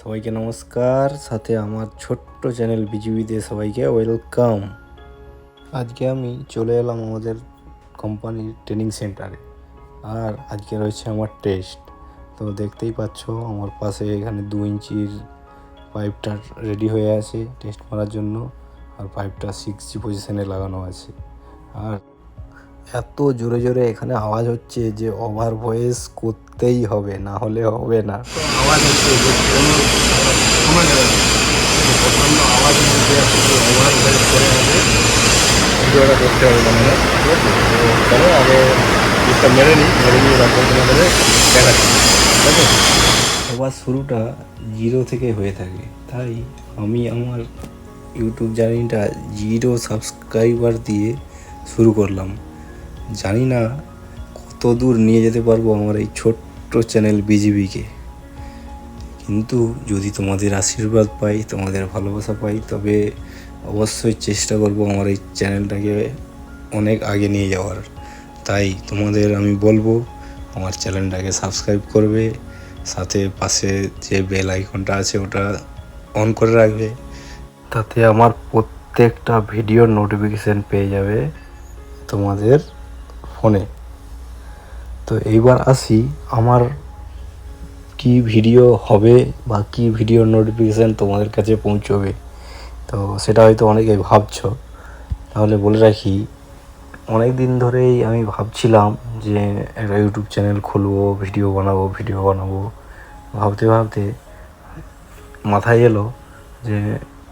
সবাইকে নমস্কার, সাথে আমার ছোট্ট চ্যানেল বিজিবিতে সবাইকে ওয়েলকাম। আজকে আমি চলে এলাম আমাদের কোম্পানির ট্রেনিং সেন্টারে, আর আজকে রয়েছে আমার টেস্ট। তো দেখতেই পাচ্ছ আমার পাশে এখানে 2 ইঞ্চির পাইপটা রেডি হয়ে আছে টেস্ট মারার জন্য, আর পাইপটা 6G পজিশনে লাগানো আছে। আর এত জোরে জোরে এখানে আওয়াজ হচ্ছে যে ওভার ভয়েস করতেই হবে, না হলে হবে না। আওয়াজ হচ্ছে যে কোনো সময় নেবে না, প্রচণ্ড আওয়াজের মধ্যে একটু ওভার ভয়েস করে আছে, ভিডিওটা করতে হবে মনে হয়। ঠিক আছে, তো চলো আগে জিনিসটা মেরে নিয়ে তারপর তোমাদের দেখাচ্ছি। ঠিক আছে, সবার শুরুটা 0 থেকে হয়ে থাকে, তাই আমি আমার ইউটিউব জার্নিটা 0 সাবস্ক্রাইবার দিয়ে শুরু করলাম। জানি না কত দূর নিয়ে যেতে পারবো আমার এই ছোট্ট চ্যানেল বিজিবিকে, কিন্তু যদি তোমাদের আশীর্বাদ পাই, তোমাদের ভালোবাসা পাই, তবে অবশ্যই চেষ্টা করব আমার এই চ্যানেলটাকে অনেক আগে নিয়ে যাওয়ার। তাই তোমাদের আমি বলবো আমার চ্যানেলটাকে সাবস্ক্রাইব করবে, সাথে পাশে যে বেল আইকনটা আছে ওটা অন করে রাখবে, তাতে আমার প্রত্যেকটা ভিডিওর নোটিফিকেশান পেয়ে যাবে তোমাদের ফোনে। তো এইবার আসি আমার কি ভিডিও হবে বা কি ভিডিওর নোটিফিকেশান তোমাদের কাছে পৌঁছবে। তো সেটা হয়তো অনেকেই ভাবছো, তাহলে বলে রাখি, অনেক দিন ধরেই আমি ভাবছিলাম যে একটা ইউটিউব চ্যানেল খুলবো, ভিডিও বানাবো। ভাবতে ভাবতে মাথায় এলো যে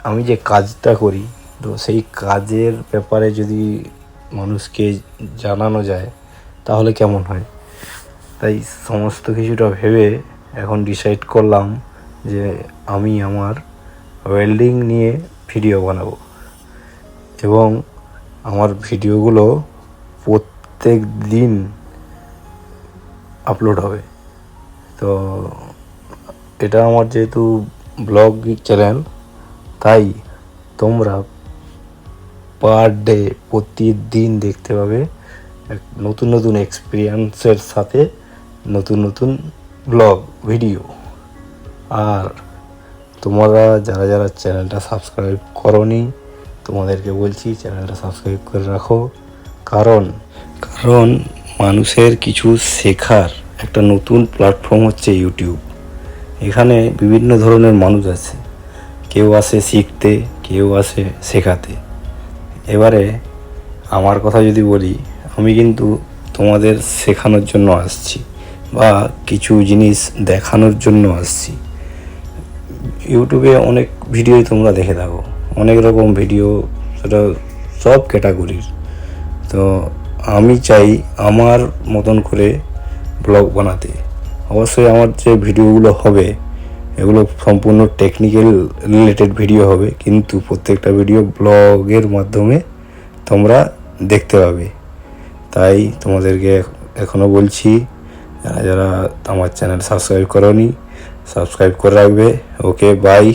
আমি যে কাজটা করি, তো সেই কাজের ব্যাপারে যদি মানুষকে জানানো যায় তাহলে কেমন হয়। তাই সমস্ত কিছুটা ভেবে এখন ডিসাইড করলাম যে আমি আমার ওয়েল্ডিং নিয়ে ভিডিও বানাবো, এবং আমার ভিডিওগুলো প্রত্যেক দিন আপলোড হবে। তো এটা আমার যেহেতু ব্লগ চ্যানেল, তাই তোমরা পার ডে প্রতিদিন দেখতে পাবে নতুন নতুন এক্সপিরিয়েন্সের সাথে নতুন ব্লগ ভিডিও। আর তোমরা যারা যারা চ্যানেলটা সাবস্ক্রাইব করোনি, তোমাদেরকে বলছি চ্যানেলটা সাবস্ক্রাইব করে রাখো, কারণ মানুষের কিছু শেখার একটা নতুন প্ল্যাটফর্ম হচ্ছে ইউটিউব। এখানে বিভিন্ন ধরনের মানুষ আছে, কেউ আসে শিখতে, কেউ আসে শেখাতে। এবারে আমার কথা যদি বলি, আমি কিন্তু তোমাদের শেখানোর জন্য আসছি বা কিছু জিনিস দেখানোর জন্য আসছি। ইউটিউবে অনেক ভিডিওই তোমরা দেখে থাকো, অনেক রকম ভিডিও, সেটা সব ক্যাটাগরির। তো আমি চাই আমার মতন করে ব্লগ বানাতে। অবশ্যই আমার যে ভিডিওগুলো হবে এগুলো সম্পূর্ণ টেকনিক্যাল রিলেটেড ভিডিও হবে, কিন্তু প্রত্যেকটা ভিডিও ব্লগের মাধ্যমে তোমরা দেখতে পাবে। তাই তোমাদেরকে এখনও বলছি, যারা যারা আমার চ্যানেল সাবস্ক্রাইব করোনি, সাবস্ক্রাইব করে রাখবে। ওকে, বাই।